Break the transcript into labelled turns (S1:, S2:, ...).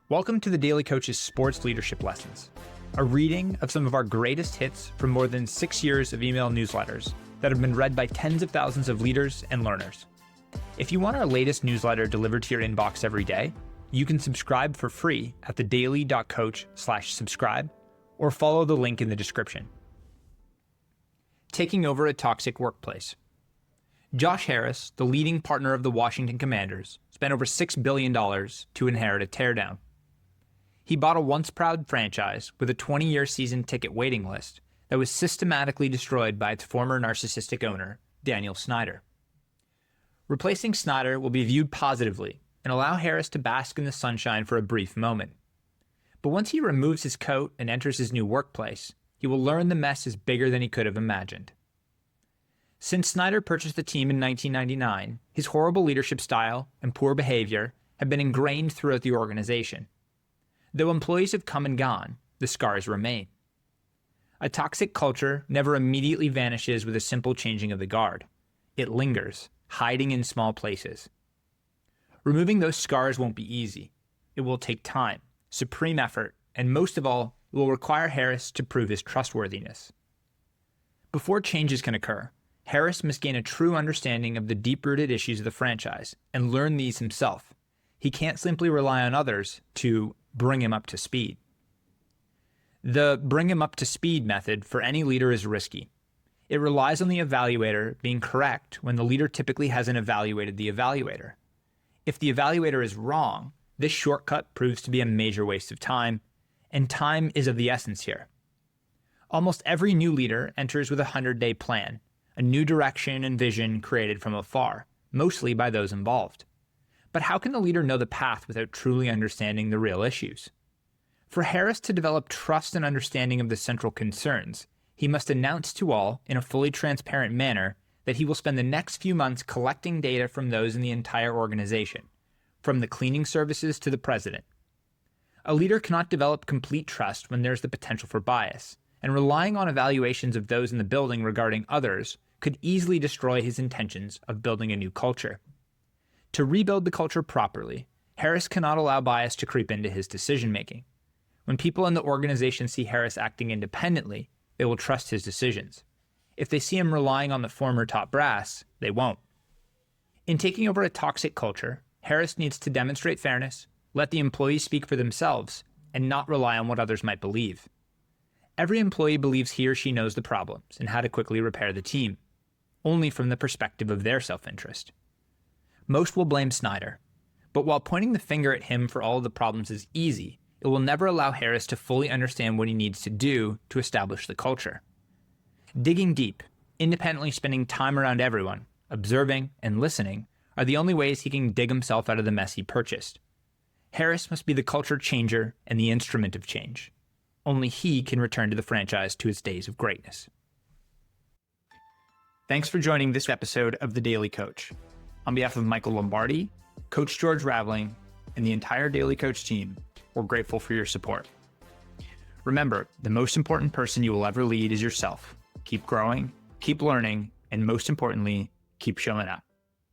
S1: Welcome to the Daily Coach's Sports Leadership Lessons, a reading of some of our greatest hits from more than 6 years of email newsletters that have been read by tens of thousands of leaders and learners. If you want our latest newsletter delivered to your inbox every day, you can subscribe for free at thedaily.coach/subscribe or follow the link in the description. Taking over a toxic workplace. Josh Harris, the leading partner of the Washington Commanders, spent over $6 billion to inherit a teardown. He bought a once proud franchise with a 20-year season ticket waiting list that was systematically destroyed by its former narcissistic owner, Daniel Snyder. Replacing Snyder will be viewed positively and allow Harris to bask in the sunshine for a brief moment. But once he removes his coat and enters his new workplace, he will learn the mess is bigger than he could have imagined. Since Snyder purchased the team in 1999, his horrible leadership style and poor behavior have been ingrained throughout the organization. Though employees have come and gone, the scars remain. A toxic culture never immediately vanishes with a simple changing of the guard. It lingers, hiding in small places. Removing those scars won't be easy. It will take time, supreme effort, and most of all, it will require Harris to prove his trustworthiness. Before changes can occur, Harris must gain a true understanding of the deep-rooted issues of the franchise and learn these himself. He can't simply rely on others to bring him up to speed. The bring him up to speed method for any leader is risky. It relies on the evaluator being correct when the leader typically hasn't evaluated the evaluator. If the evaluator is wrong, this shortcut proves to be a major waste of time, and time is of the essence here. Almost every new leader enters with a 100-day plan, a new direction and vision created from afar, mostly by those involved. But how can the leader know the path without truly understanding the real issues? For Harris to develop trust and understanding of the central concerns, he must announce to all in a fully transparent manner that he will spend the next few months collecting data from those in the entire organization, from the cleaning services to the president. A leader cannot develop complete trust when there's the potential for bias, and relying on evaluations of those in the building regarding others could easily destroy his intentions of building a new culture. To rebuild the culture properly, Harris cannot allow bias to creep into his decision-making. When people in the organization see Harris acting independently, they will trust his decisions. If they see him relying on the former top brass, they won't. In taking over a toxic culture, Harris needs to demonstrate fairness, let the employees speak for themselves, and not rely on what others might believe. Every employee believes he or she knows the problems and how to quickly repair the team, only from the perspective of their self-interest. Most will blame Snyder, but while pointing the finger at him for all of the problems is easy, it will never allow Harris to fully understand what he needs to do to establish the culture. Digging deep, independently spending time around everyone, observing and listening, are the only ways he can dig himself out of the mess he purchased. Harris must be the culture changer and the instrument of change. Only he can return to the franchise to its days of greatness. Thanks for joining this episode of The Daily Coach. On behalf of Michael Lombardi, Coach George Raveling, and the entire Daily Coach team, we're grateful for your support. Remember, the most important person you will ever lead is yourself. Keep growing, keep learning, and most importantly, keep showing up.